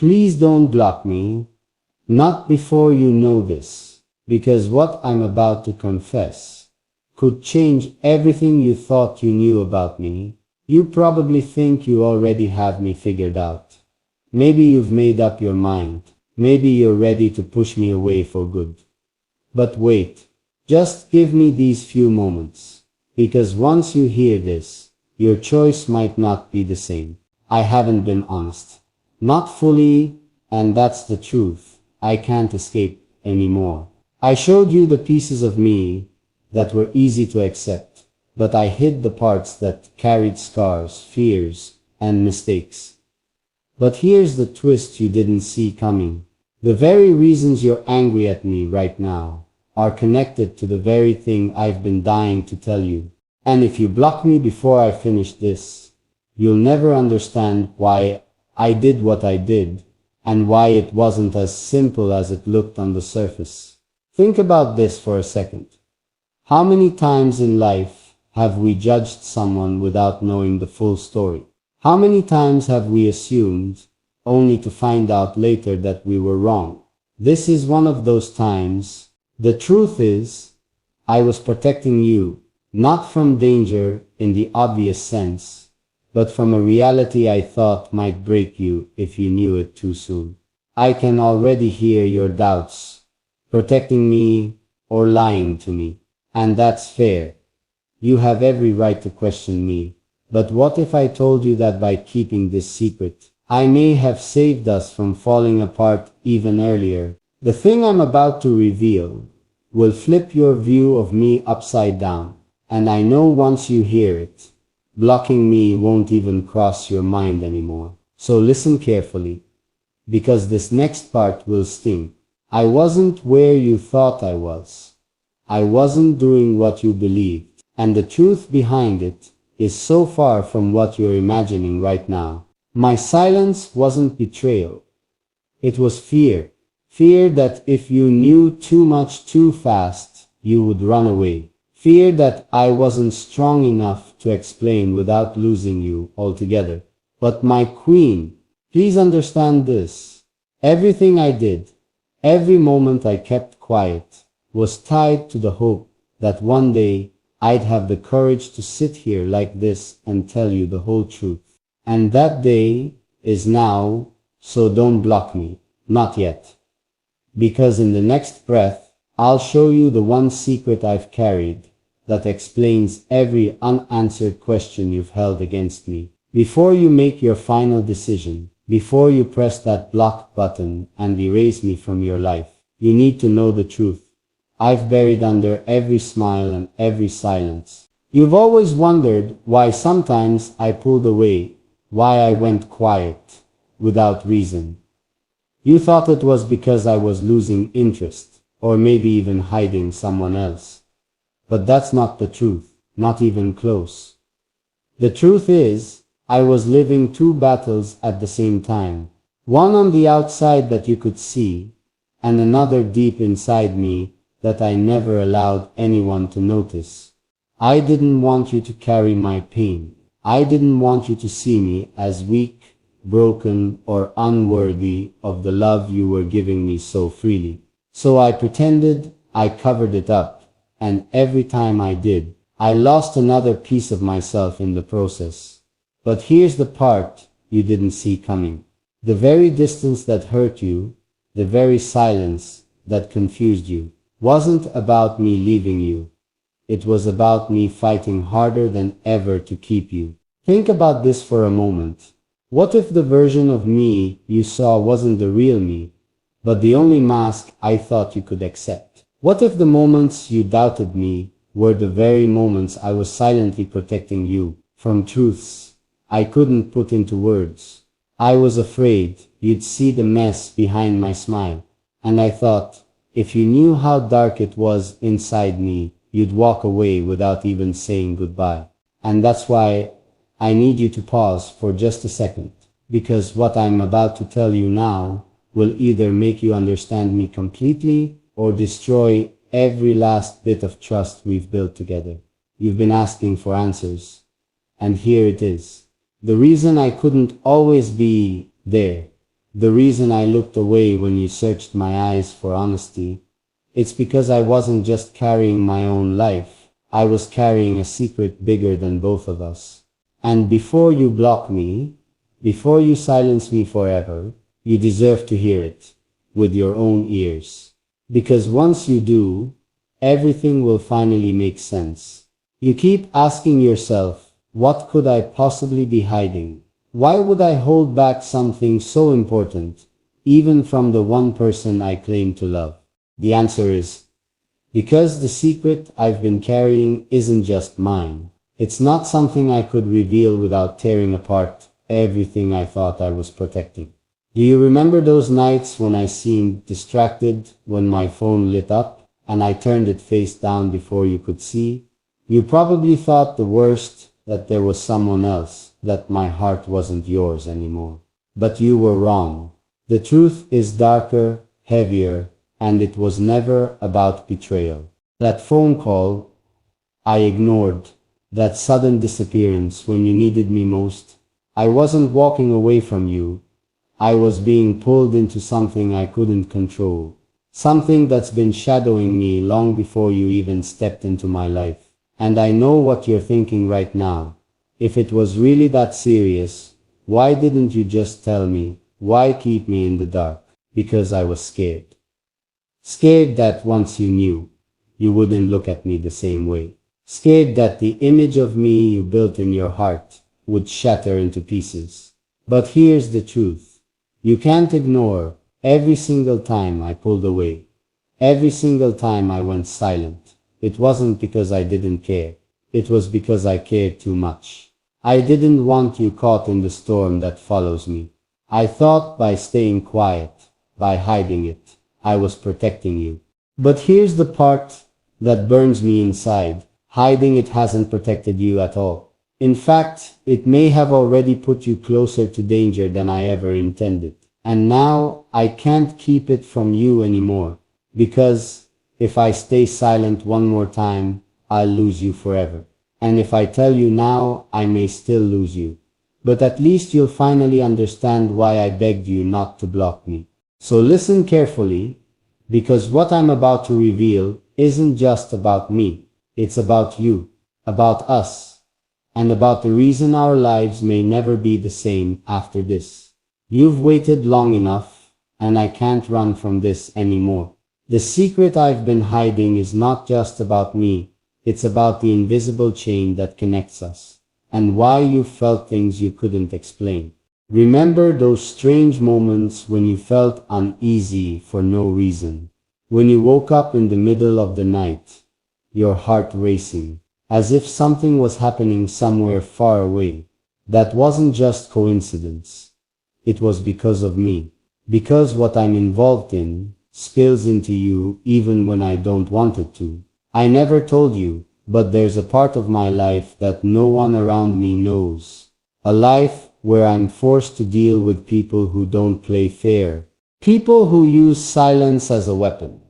Please don't block me. Not before you know this, because what I'm about to confess could change everything you thought you knew about me. You probably think you already have me figured out. Maybe you've made up your mind. Maybe you're ready to push me away for good. But wait, just give me these few moments, because once you hear this, your choice might not be the same. I haven't been honest. Not fully, and that's the truth. I can't escape anymore. I showed you the pieces of me that were easy to accept, but I hid the parts that carried scars, fears, and mistakes. But here's the twist you didn't see coming. The very reasons you're angry at me right now are connected to the very thing I've been dying to tell you. And if you block me before I finish this, you'll never understand why I did what I did, and why it wasn't as simple as it looked on the surface. Think about this for a second. How many times in life have we judged someone without knowing the full story? How many times have we assumed, only to find out later that we were wrong? This is one of those times. The truth is, I was protecting you, not from danger in the obvious sense, but from a reality I thought might break you if you knew it too soon. I can already hear your doubts, protecting me or lying to me. And that's fair. You have every right to question me. But what if I told you that by keeping this secret, I may have saved us from falling apart even earlier? The thing I'm about to reveal will flip your view of me upside down. And I know once you hear it, blocking me won't even cross your mind anymore. So listen carefully, because this next part will sting. I wasn't where you thought I was. I wasn't doing what you believed. And the truth behind it is so far from what you're imagining right now. My silence wasn't betrayal. It was fear. Fear that if you knew too much too fast, you would run away. Fear that I wasn't strong enough to explain without losing you altogether. But my queen, please understand this. Everything I did, every moment I kept quiet, was tied to the hope that one day I'd have the courage to sit here like this and tell you the whole truth. And that day is now, so don't block me. Not yet. Because in the next breath, I'll show you the one secret I've carried that explains every unanswered question you've held against me. Before you make your final decision, before you press that block button and erase me from your life, you need to know the truth. I've buried under every smile and every silence. You've always wondered why sometimes I pulled away, why I went quiet, without reason. You thought it was because I was losing interest, or maybe even hiding someone else. But that's not the truth, not even close. The truth is, I was living two battles at the same time. One on the outside that you could see, and another deep inside me that I never allowed anyone to notice. I didn't want you to carry my pain. I didn't want you to see me as weak, broken, or unworthy of the love you were giving me so freely. So I pretended, I covered it up, and every time I did, I lost another piece of myself in the process. But here's the part you didn't see coming. The very distance that hurt you, the very silence that confused you, wasn't about me leaving you. It was about me fighting harder than ever to keep you. Think about this for a moment. What if the version of me you saw wasn't the real me, but the only mask I thought you could accept? What if the moments you doubted me were the very moments I was silently protecting you from truths I couldn't put into words? I was afraid you'd see the mess behind my smile, and I thought, if you knew how dark it was inside me, you'd walk away without even saying goodbye. And that's why I need you to pause for just a second, because what I'm about to tell you now will either make you understand me completely or destroy every last bit of trust we've built together. You've been asking for answers, and here it is. The reason I couldn't always be there, The reason I looked away when you searched my eyes for honesty, it's because I wasn't just carrying my own life, I was carrying a secret bigger than both of us. And before you block me, before you silence me forever, you deserve to hear it, with your own ears. Because once you do, everything will finally make sense. You keep asking yourself, what could I possibly be hiding? Why would I hold back something so important, even from the one person I claim to love? The answer is, because the secret I've been carrying isn't just mine. It's not something I could reveal without tearing apart everything I thought I was protecting. Do you remember those nights when I seemed distracted, when my phone lit up, and I turned it face down before you could see? You probably thought the worst, that there was someone else, that my heart wasn't yours anymore. But you were wrong. The truth is darker, heavier, and it was never about betrayal. That phone call I ignored, that sudden disappearance when you needed me most, I wasn't walking away from you. I was being pulled into something I couldn't control. Something that's been shadowing me long before you even stepped into my life. And I know what you're thinking right now. If it was really that serious, why didn't you just tell me? Why keep me in the dark? Because I was scared. Scared that once you knew, you wouldn't look at me the same way. Scared that the image of me you built in your heart would shatter into pieces. But here's the truth. You can't ignore every single time I pulled away. Every single time I went silent. It wasn't because I didn't care. It was because I cared too much. I didn't want you caught in the storm that follows me. I thought by staying quiet, by hiding it, I was protecting you. But here's the part that burns me inside. Hiding it hasn't protected you at all. In fact, it may have already put you closer to danger than I ever intended. And now I can't keep it from you anymore. Because if I stay silent one more time, I'll lose you forever. And if I tell you now, I may still lose you. But at least you'll finally understand why I begged you not to block me. So listen carefully, because what I'm about to reveal isn't just about me. It's about you, about us, and about the reason our lives may never be the same after this. You've waited long enough, and I can't run from this anymore. The secret I've been hiding is not just about me. It's about the invisible chain that connects us, and why you felt things you couldn't explain. Remember those strange moments when you felt uneasy for no reason. When you woke up in the middle of the night, your heart racing, as if something was happening somewhere far away. That wasn't just coincidence. It was because of me. Because what I'm involved in spills into you even when I don't want it to. I never told you, but there's a part of my life that no one around me knows. A life where I'm forced to deal with people who don't play fair. People who use silence as a weapon.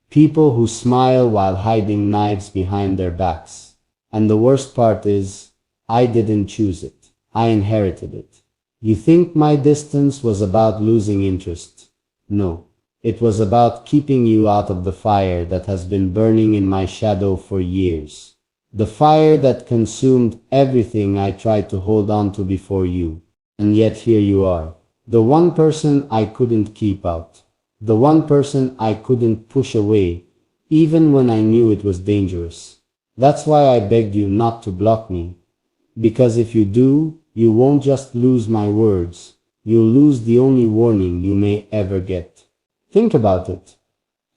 People who smile while hiding knives behind their backs. And the worst part is, I didn't choose it. I inherited it. You think my distance was about losing interest? No. It was about keeping you out of the fire that has been burning in my shadow for years. The fire that consumed everything I tried to hold on to before you. And yet here you are. The one person I couldn't keep out. The one person I couldn't push away, even when I knew it was dangerous. That's why I begged you not to block me. Because if you do, you won't just lose my words. You'll lose the only warning you may ever get. Think about it.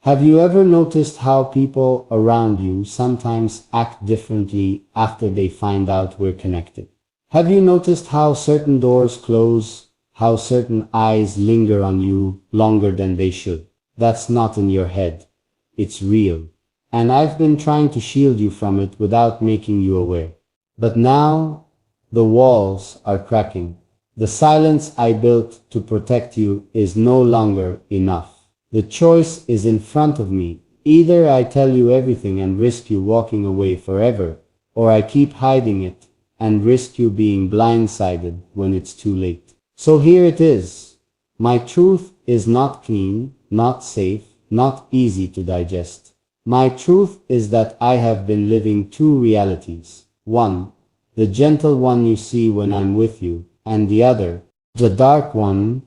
Have you ever noticed how people around you sometimes act differently after they find out we're connected? Have you noticed how certain doors close, how certain eyes linger on you longer than they should? That's not in your head. It's real. And I've been trying to shield you from it without making you aware. But now, the walls are cracking. The silence I built to protect you is no longer enough. The choice is in front of me. Either I tell you everything and risk you walking away forever, or I keep hiding it and risk you being blindsided when it's too late. So here it is. My truth is not clean, not safe, not easy to digest. My truth is that I have been living two realities. One, the gentle one you see when I'm with you, and the other, the dark one,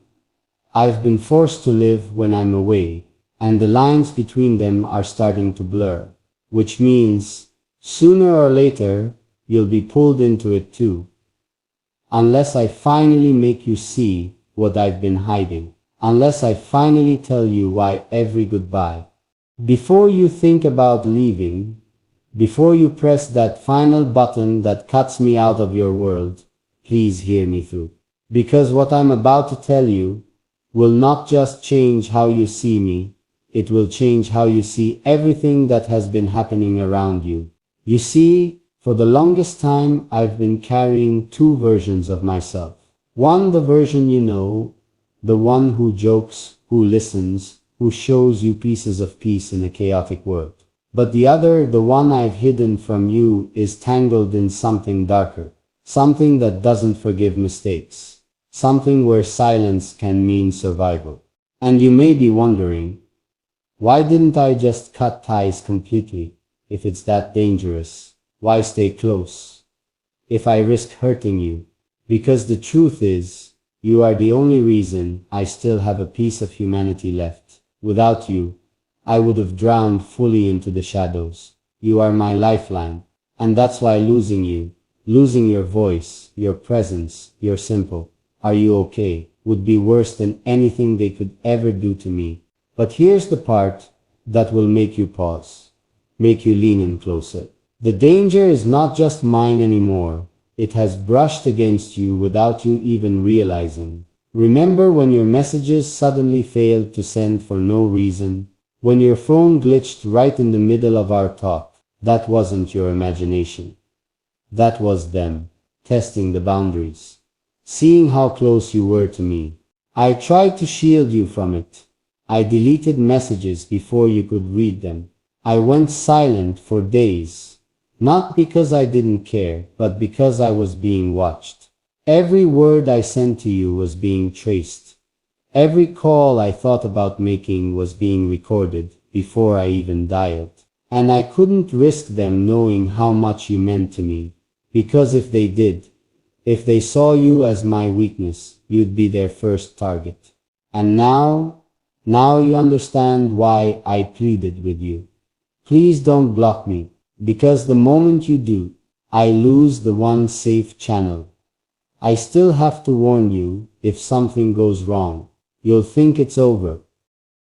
I've been forced to live when I'm away, and the lines between them are starting to blur. Which means, sooner or later, you'll be pulled into it too. Unless I finally make you see what I've been hiding. Unless I finally tell you why every goodbye. Before you think about leaving, before you press that final button that cuts me out of your world, please hear me through. Because what I'm about to tell you will not just change how you see me, it will change how you see everything that has been happening around you. You see, for the longest time I've been carrying two versions of myself. One, the version you know, the one who jokes, who listens, who shows you pieces of peace in a chaotic world. But the other, the one I've hidden from you, is tangled in something darker. Something that doesn't forgive mistakes. Something where silence can mean survival. And you may be wondering, why didn't I just cut ties completely? If it's that dangerous, why stay close? If I risk hurting you? Because the truth is, you are the only reason I still have a piece of humanity left. Without you, I would have drowned fully into the shadows. You are my lifeline, and that's why losing you, losing your voice, your presence, your simple, "Are you okay?" would be worse than anything they could ever do to me. But here's the part that will make you pause, make you lean in closer. The danger is not just mine anymore. It has brushed against you without you even realizing. Remember when your messages suddenly failed to send for no reason? When your phone glitched right in the middle of our talk? That wasn't your imagination. That was them, testing the boundaries, seeing how close you were to me. I tried to shield you from it. I deleted messages before you could read them. I went silent for days, not because I didn't care, but because I was being watched. Every word I sent to you was being traced. Every call I thought about making was being recorded before I even dialed. And I couldn't risk them knowing how much you meant to me, because if they did, if they saw you as my weakness, you'd be their first target. And now you understand why I pleaded with you. Please don't block me, because the moment you do, I lose the one safe channel. I still have to warn you, if something goes wrong, you'll think it's over,